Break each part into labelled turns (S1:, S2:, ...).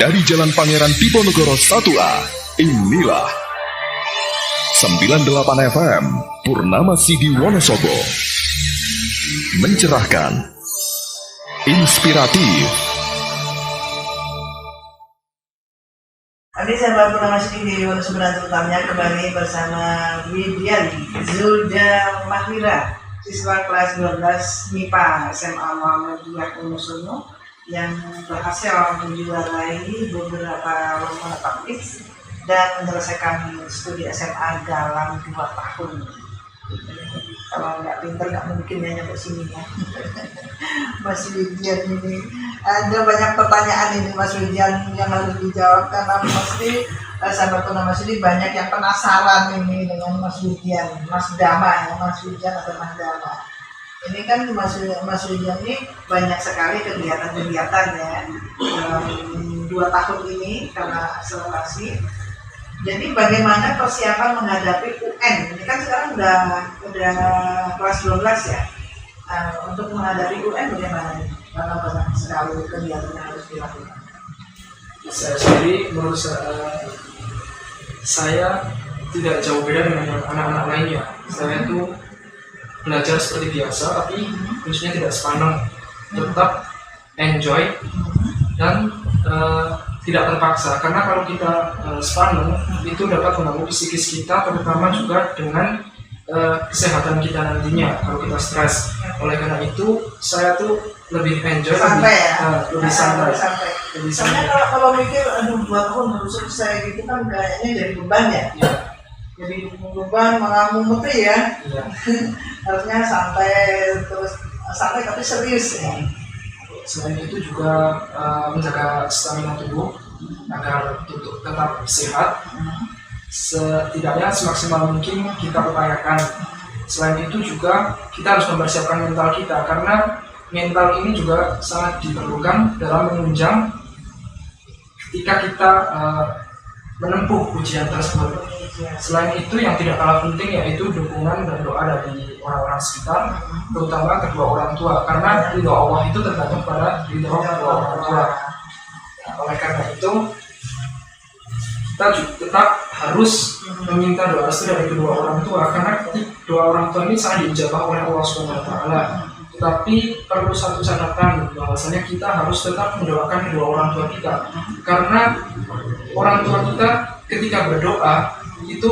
S1: dari Jalan Pangeran Diponegoro 1A. Inilah 98 FM Purnama Sidi Wonosobo. Mencerahkan, inspiratif.
S2: Tadi sahabat Purnama Sidi Wonosobo utamanya kembali bersama Widiani Zulda Mahwira, siswa kelas 12 MIPA SMA Muhammadiyah Wonosobo yang berhasil menjuarai beberapa lomba taktis dan menyelesaikan studi SMA dalam 2 tahun. Kalau nggak pinter nggak mungkin ya nyampe sini ya. Mas Widian ini ada banyak pertanyaan ini Mas Widian yang harus dijawab karena pasti sahabat Purnama Sidi banyak yang penasaran ini dengan Mas Widian, Mas Dama ya, Mas Widian atau Mas Dama. Ini kan Mas Widian ini banyak sekali kegiatan-kegiatan ya dalam 2 tahun ini karena akselerasi. Jadi bagaimana persiapan menghadapi UN? Ini kan sekarang udah kelas 12 ya. Untuk menghadapi UN bagaimana? Karena banyak sekali kegiatan yang harus dilakukan.
S3: Saya sendiri menurut saya tidak jauh beda dengan anak-anak lainnya. Saya itu belajar seperti biasa, tapi khususnya tidak sepaneng, tetap enjoy dan tidak terpaksa. Karena kalau kita sepaneng itu dapat mengganggu psikis kita, terutama juga dengan kesehatan kita nantinya kalau kita stres. Oleh karena itu saya tuh lebih enjoy,
S2: santai
S3: lebih santai.
S2: Soalnya kalau mikir 2 tahun harus selesai gitu kan kayaknya jadi beban ya. Jadi beban malah mumutri ya. Harusnya santai tapi serius ya.
S3: Selain itu juga menjaga stamina tubuh agar tetap sehat. Setidaknya semaksimal mungkin kita upayakan. Selain itu juga kita harus mempersiapkan mental kita, karena mental ini juga sangat diperlukan dalam menunjang ketika kita menempuh ujian tersebut. Selain itu yang tidak kalah penting yaitu dukungan dan doa dari orang-orang sekitar, terutama kedua orang tua, karena ridho Allah itu tergantung pada ridho kedua orang tua. Nah, oleh karena itu kita juga tetap harus meminta doa restu dari kedua orang tua, karena kedua orang tua ini sangat diijabah oleh Allah SWT. Tetapi perlu satu catatan bahwasanya kita harus tetap mendoakan kedua orang tua kita, karena orang tua kita ketika berdoa itu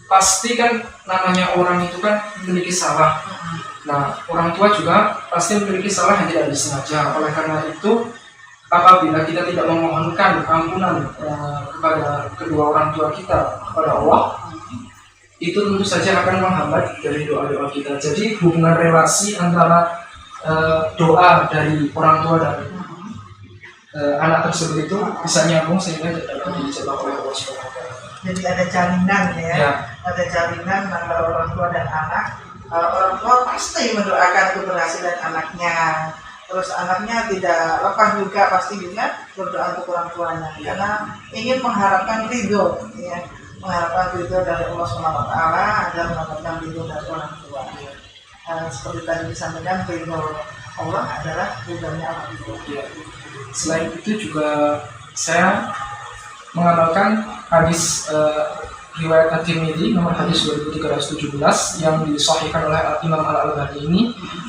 S3: pasti kan namanya orang itu kan memiliki salah. Nah, orang tua juga pasti memiliki salah yang tidak disengaja. Oleh karena itu, apabila kita tidak memohonkan ampunan kepada kedua orang tua kita, kepada Allah, itu tentu saja akan menghambat dari doa-doa kita. Jadi hubungan relasi antara doa dari orang tua dan anak tersebut itu bisa nyambung sehingga dapat dijawab oleh Allah SWT.
S2: Jadi ada jaminan ya. Ada jaminan antara orang tua dan anak. Orang tua pasti mendoakan keberhasilan anaknya. Terus anaknya tidak lepas juga pasti juga berdoa untuk orang tuanya, karena ingin mengharapkan ridho, ya, mengharapkan ridho dari Allah SWT agar mendapatkan ridho dari orang tua. Seperti tadi disampaikan, ridho Allah adalah ridhonya Allah.
S3: Selain itu juga saya mengamalkan hadis riwayat At-Tirmidzi nomor hadis 2317 yang disahihkan oleh Imam Al-Albani ini,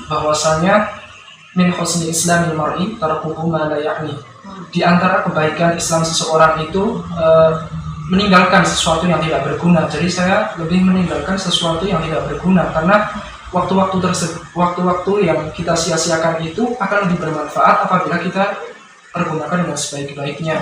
S3: bahwasanya min husni islamil mar'i tarkuhu ma la ya'ni. Di antara kebaikan Islam seseorang itu meninggalkan sesuatu yang tidak berguna. Jadi saya lebih meninggalkan sesuatu yang tidak berguna, karena waktu-waktu yang kita sia-siakan itu akan lebih bermanfaat apabila kita pergunakan dengan sebaik-baiknya.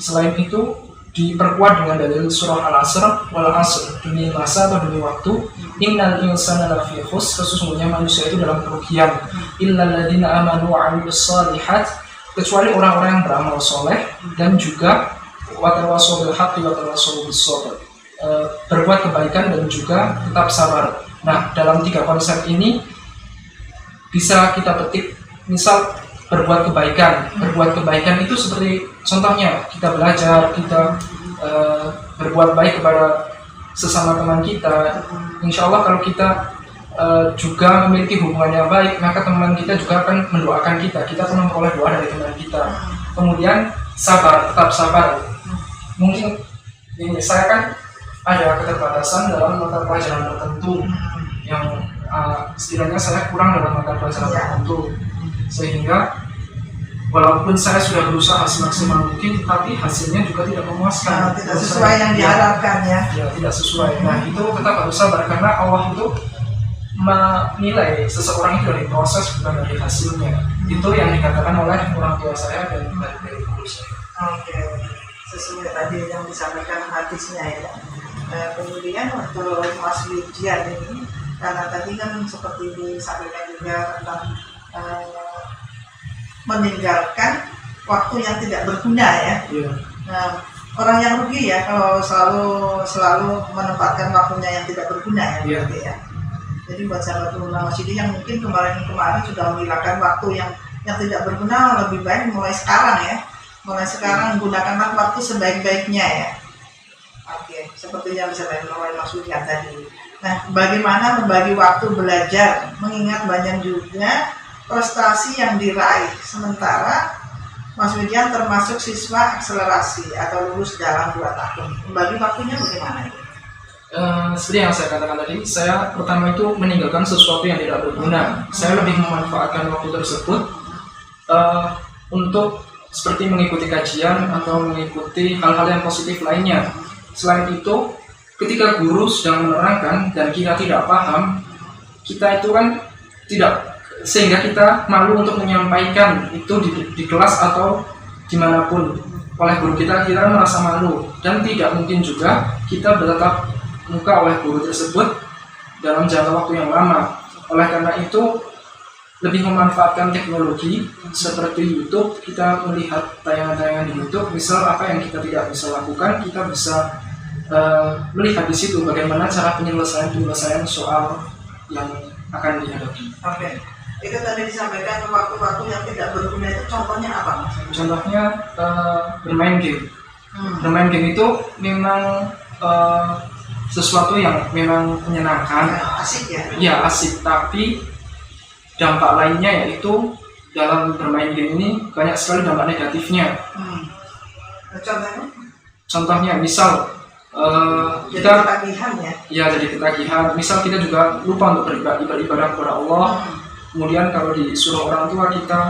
S3: Selain itu diperkuat dengan dalil surah Al-Asr, wal asr, demi masa atau demi waktu, innal insana lafi khusr, sesungguhnya manusia itu dalam kerugian, illal ladzina amanu wa 'amilus shalihat, kecuali orang-orang yang beramal soleh dan juga wa tawassaw bil haqqi wa tawassaw bis sabr, berbuat kebaikan dan juga tetap sabar. Nah, dalam 3 konsep ini bisa kita petik. Misal berbuat kebaikan itu seperti contohnya kita belajar, kita berbuat baik kepada sesama teman kita. Insya Allah kalau kita juga memiliki hubungan yang baik, maka teman kita juga akan mendoakan kita akan memperoleh doa dari teman kita. Kemudian sabar, tetap sabar. Mungkin ini saya kan ada keterbatasan dalam mata pelajaran tertentu yang setidaknya saya kurang dalam mata pelajaran tertentu, sehingga walaupun saya sudah berusaha semaksimal mungkin, tapi hasilnya juga tidak memuaskan.
S2: Tidak sesuai yang diharapkan ya.
S3: Ya, tidak sesuai. Nah, itu tetap harus sabar karena Allah itu menilai seseorang itu dari proses bukan dari hasilnya. Itu yang dikatakan oleh orang tua saya dan dari guru saya.
S2: Oke, sesuai tadi yang disampaikan hadisnya ya. Kemudian untuk Mas Widian ini, karena tadi kan seperti disampaikan juga tentang meninggalkan waktu yang tidak berguna ya.
S3: Yeah.
S2: Nah, orang yang rugi ya kalau selalu menempatkan waktunya yang tidak berguna ya.
S3: Yeah.
S2: Berarti ya. Jadi buat sahabat Luna Masjid yang mungkin kemarin sudah menghilangkan waktu yang tidak berguna, lebih baik mulai sekarang ya. Mulai sekarang gunakanlah waktu sebaik-baiknya ya. Oke, seperti yang disampaikan oleh Mas Widian tadi. Nah, bagaimana membagi waktu belajar, mengingat banyak juga prestasi yang diraih, sementara Mas Widian termasuk siswa akselerasi atau lulus dalam 2 tahun. Membagi waktunya bagaimana itu?
S3: Seperti yang saya katakan tadi, saya pertama itu meninggalkan sesuatu yang tidak berguna. Saya lebih memanfaatkan waktu tersebut untuk seperti mengikuti kajian atau mengikuti hal-hal yang positif lainnya. Selain itu, ketika guru sedang menerangkan dan kita tidak paham, kita itu kan tidak, sehingga kita malu untuk menyampaikan itu di kelas atau dimanapun oleh guru kita merasa malu, dan tidak mungkin juga kita bertatap muka oleh guru tersebut dalam jangka waktu yang lama. Oleh karena itu, lebih memanfaatkan teknologi seperti YouTube. Kita melihat tayangan-tayangan di YouTube, misal apa yang kita tidak bisa lakukan, kita bisa melihat di situ bagaimana cara penyelesaian soal yang akan dihadapi.
S2: Oke, itu tadi disampaikan waktu-waktu yang tidak berguna itu contohnya apa Mas?
S3: Contohnya bermain game. Bermain game itu memang sesuatu yang memang menyenangkan,
S2: asik ya?
S3: Ya asik, tapi dampak lainnya yaitu dalam bermain game ini banyak sekali dampak negatifnya. Contohnya misal kita
S2: ketagihan ya?
S3: Ya, jadi ketagihan. Misal kita juga lupa untuk beribadah kepada Allah. Kemudian kalau disuruh orang tua kita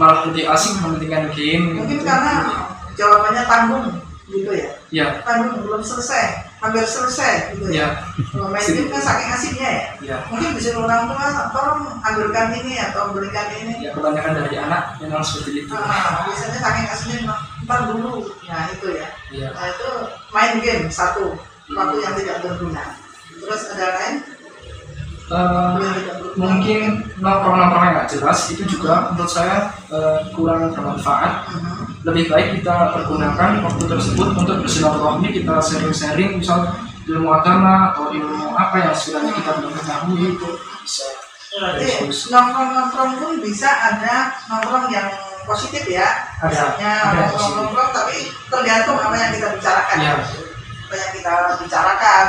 S3: malah lebih asik mementingkan game.
S2: Mungkin
S3: gitu.
S2: Karena jawabannya tanggung gitu ya?
S3: Ya.
S2: Tanggung belum selesai, hampir selesai gitu ya? Kalau main game kan saking asiknya ya?
S3: Ya.
S2: Mungkin disuruh orang tua, tolong ambilkan ini atau belikan ini.
S3: Ya, kebanyakan dari anak memang seperti itu.
S2: Biasanya saking asiknya, ntar dulu. Nah itu ya.
S3: Ya.
S2: Nah itu main game satu, waktu yang tidak berguna. Terus ada lain?
S3: Mungkin nongkrong-nongkrong yang nggak jelas itu juga menurut saya kurang bermanfaat. Lebih baik kita pergunakan waktu tersebut untuk bersilaturahmi, kita sharing-sharing misal ilmu agama atau ilmu apa yang sekiranya kita belum ketahui, itu bisa.
S2: Berarti nongkrong-nongkrong pun bisa ada nongkrong yang positif ya? Misalnya nongkrong tapi tergantung apa yang kita bicarakan.
S3: Ya.
S2: Apa yang kita bicarakan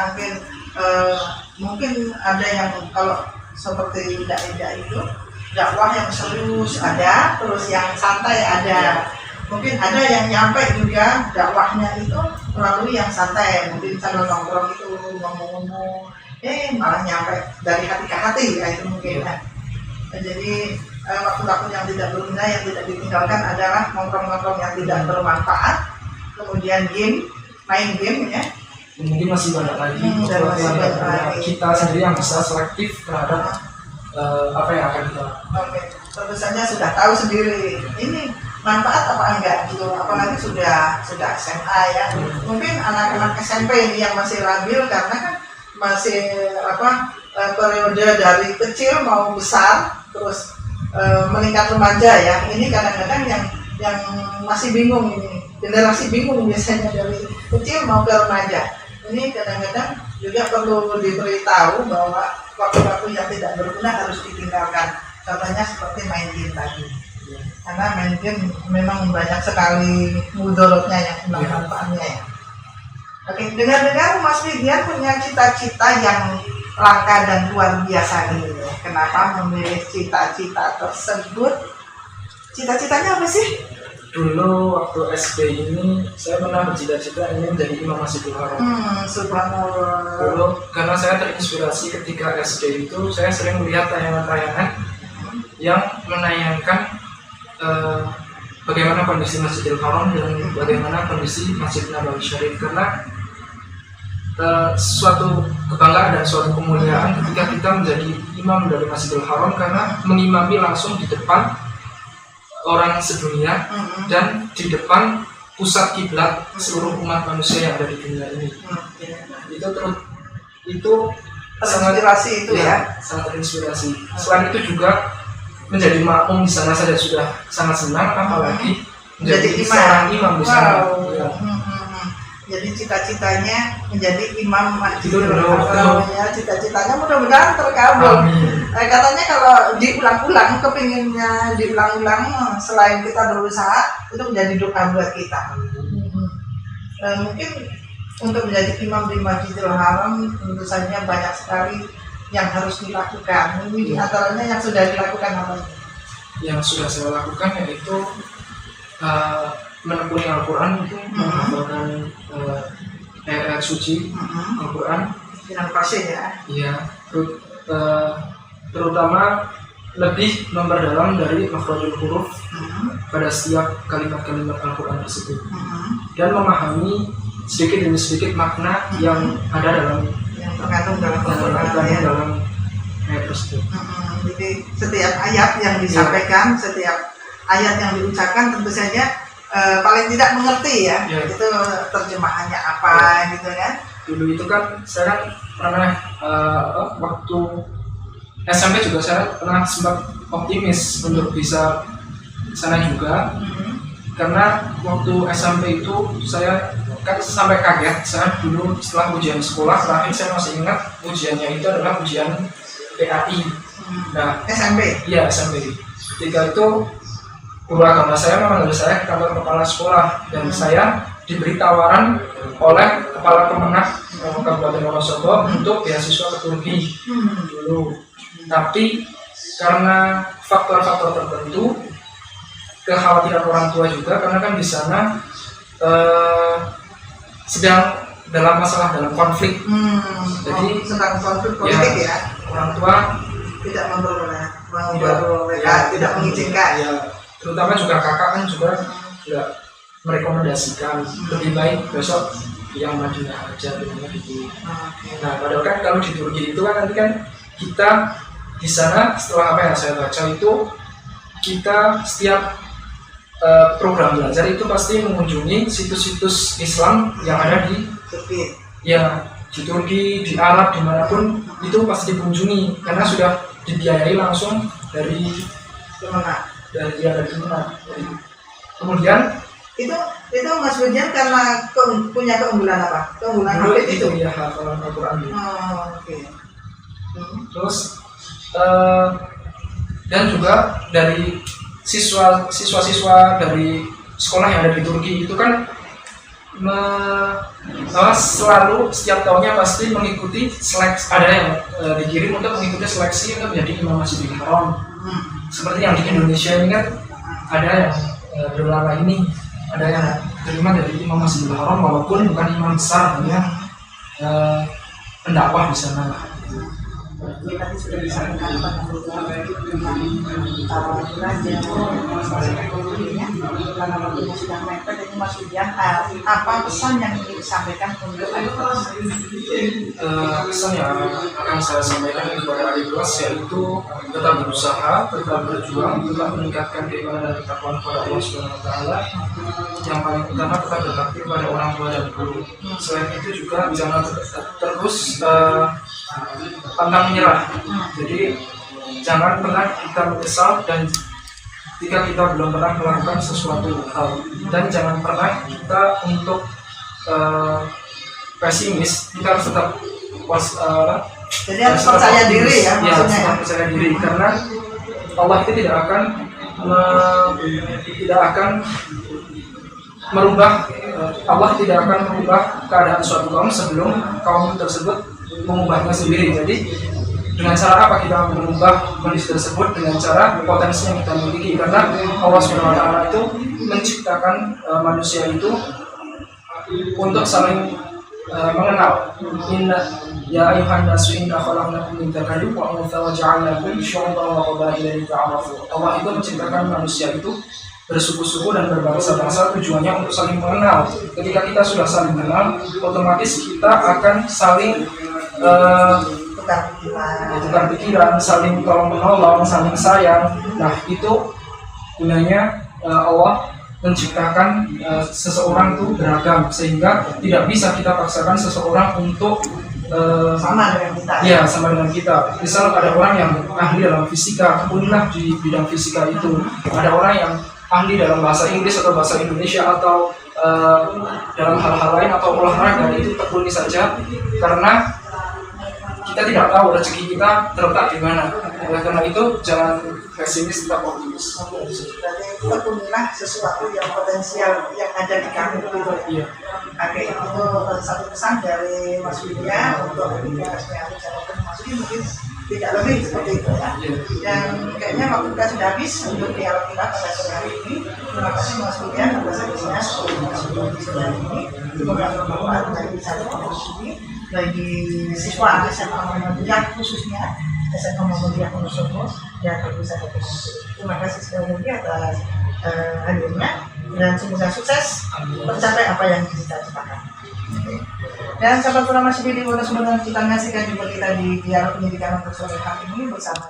S2: mungkin ada yang kalau seperti dakwah itu dakwah yang serius ada, terus yang santai ada. Mungkin ada yang nyampe juga dakwahnya itu melalui yang santai, mungkin sambil nongkrong itu ngomong-ngomong, malah nyampe dari hati ke hati ya, itu mungkin ya. Jadi waktu-waktu yang tidak berguna yang tidak ditinggalkan adalah nongkrong-nongkrong yang tidak bermanfaat, kemudian main game ya.
S3: Mungkin masih banyak lagi kita sendiri yang bisa selektif terhadap apa yang akan kita lakukan.
S2: Oke, tentu saja sudah tahu sendiri ini manfaat apa enggak gitu, apalagi sudah SMA ya. Mungkin anak-anak SMP ini yang masih labil karena kan masih periode dari kecil mau besar terus meningkat remaja ya. Ini kadang-kadang yang masih bingung, ini generasi bingung biasanya dari kecil mau ke remaja. Ini kadang-kadang juga perlu diberitahu bahwa waktu-waktu yang tidak berguna harus ditinggalkan. Contohnya seperti main game tadi. Karena main game memang banyak sekali mudorotnya yang manfaatnya ya. Oke, dengar-dengar Mas Widian punya cita-cita yang langka dan luar biasa ini. Kenapa memilih cita-cita tersebut? Cita-citanya apa sih?
S3: Dulu waktu SD ini saya pernah bercita-cita ingin menjadi imam Masjidil Haram.
S2: Subhanallah.
S3: Dulu karena saya terinspirasi ketika SD itu saya sering melihat tayangan-tayangan yang menayangkan bagaimana kondisi Masjidil Haram dan bagaimana kondisi Masjid Nabawi Syarif, karena suatu kebanggaan dan suatu kemuliaan ketika kita menjadi imam dari Masjidil Haram karena mengimami langsung di depan orang sedunia dan di depan pusat kiblat seluruh umat manusia yang ada di dunia ini. Itu
S2: Terinspirasi itu ya.
S3: sangat terinspirasi. Selain itu juga menjadi makmum di sana saja sudah sangat senang, apalagi menjadi seorang imam di sana.
S2: Wow.
S3: Ya.
S2: Jadi cita-citanya menjadi imam Masjidil
S3: Itu
S2: Haram ya, cita-citanya mudah-mudahan terkabul. Katanya kalau diulang-ulang, kepinginnya diulang-ulang, selain kita berusaha, itu menjadi doa buat kita. Mungkin untuk menjadi imam di Masjidil Haram tentu saja banyak sekali yang harus dilakukan. Ini antaranya yang sudah dilakukan apa?
S3: Yang sudah saya lakukan yaitu menekuni Al-Quran, itu menghafalkan ayat suci Al-Quran
S2: Dengan pasien ya.
S3: ya, terutama lebih memperdalam dari makhrajul huruf pada setiap kalimat-kalimat Al-Quran tersebut dan memahami sedikit demi sedikit makna yang ada dalam
S2: Yang terkandung dalam Al-Quran ya.
S3: dalam ayat tersebut.
S2: Jadi setiap ayat yang disampaikan, setiap ayat yang diucapkan tentu saja paling tidak mengerti ya, itu terjemahannya apa gitu kan.
S3: Dulu itu kan saya pernah waktu SMP juga saya pernah sempat optimis untuk bisa sana juga, karena waktu SMP itu saya kan sampai kaget. Saya dulu setelah ujian sekolah terakhir saya masih ingat ujiannya itu adalah ujian PAI. Nah,
S2: SMP.
S3: Iya, SMP. Ketika itu guru agama saya memanggil saya ke kantor kepala sekolah dan saya diberi tawaran oleh kepala kemenang Kabupaten Wonosobo untuk beasiswa ke Turki dulu. Tapi karena faktor-faktor tertentu, kekhawatiran orang tua juga, karena kan di sana sedang dalam konflik. Jadi
S2: sedang konflik politik ya.
S3: Orang tua
S2: tidak memperbolehkan, tidak mengizinkan.
S3: Ya, terutama juga kakak kan juga tidak merekomendasikan, lebih baik besok yang Madinah aja gitu. Nah, padahal kan kalau di Turki itu kan nanti kan kita di sana setelah apa yang saya baca itu kita setiap program belajar itu pasti mengunjungi situs-situs Islam yang ada di
S2: Turki.
S3: Ya, di Turki, di Arab, dimanapun itu pasti dikunjungi karena sudah dibiayai langsung dari
S2: Kemenang.
S3: Kemudian
S2: itu Mas Budian karena punya keunggulan apa? Keunggulan apa itu?
S3: Ya, hafalan Al-Quran.
S2: Oke.
S3: Terus dan juga dari siswa-siswa dari sekolah yang ada di Turki itu kan selalu setiap tahunnya pasti mengikuti seleksi, ada yang dikirim untuk mengikuti seleksi untuk menjadi imam Masjidil Haram. Seperti yang di Indonesia ini kan ada yang berlama ini ada yang terima dari imam Masjidil Haram walaupun bukan imam besar, hanya pendakwah di sana.
S2: Tadi sudah disampaikan Pak belajar karena waktunya sudah mepet. Ini Mas Budian, apa pesan yang ingin disampaikan untuk adik kelas?
S3: Pesan yang akan saya sampaikan kepada adik kelas yaitu tetap berusaha, tetap berjuang, tetap meningkatkan keimanan dan ketakwaan kepada Allah Subhanahu Wa Taala. Yang paling utama tetap berbakti kepada orang tua dan guru. Selain itu juga jangan terus pantang menyerah. Jadi jangan pernah kita menyesal dan jika kita belum pernah melakukan sesuatu hal, dan jangan pernah kita untuk pesimis. Kita harus tetap
S2: jadi harus percaya diri ya, maksudnya
S3: tetap percaya diri karena Allah itu tidak akan merubah Allah tidak akan merubah keadaan suatu kaum sebelum kaum tersebut mengubahnya sendiri. Jadi Dengan cara apa kita mengubah kondisi tersebut? Dengan cara potensi yang kita miliki, karena Allah SWT itu menciptakan manusia itu untuk saling mengenal. Inna ya ayuhan nasu inna khalaqnakum min dzakarin wa untha wa ja'alnakum syu'uban wa qabaila lita'arafu. Allah itu menciptakan manusia itu bersuku-suku dan berbangsa-bangsa, tujuannya untuk saling mengenal. Ketika kita sudah saling mengenal, otomatis kita akan saling tukar pikiran, saling tolong menolong, saling sayang. Nah, itu gunanya Allah menciptakan seseorang itu beragam, sehingga tidak bisa kita paksakan seseorang untuk
S2: sama dengan kita.
S3: Ya, sama dengan kita. Misal ada orang yang ahli dalam fisika, tekunilah di bidang fisika itu. Ada orang yang ahli dalam bahasa Inggris atau bahasa Indonesia atau dalam hal-hal lain atau olahraga, itu tekuni saja, karena kita tidak tahu rezeki kita terletak di mana. Oleh karena itu jangan pesimis, tetap optimis.
S2: Berarti tekunilah sesuatu yang potensial yang ada di kamu gitu.
S3: Iya.
S2: Oke, itu satu pesan dari Mas Widya untuk ketika saya Mas Widya mungkin tidak lebih seperti itu ya. Dan kayaknya waktu kita sudah habis untuk dialog kita pada sore hari ini. Terima kasih Mas Widya atas hadirnya di sore hari ini. Semoga bermanfaat dari bisa ini bagi siswa SMA Muhammadiyah, khususnya SMA Muhammadiyah Wonosobo yang bisa berkomunikasi. Terima kasih sekali lagi atas hadirnya dan semoga sukses mencapai apa yang kita ciptakan. Dan sahabat Pura masih di Wonosobo, kita menyaksikan juga kita di dialog pendidikan untuk sore hari ini bersama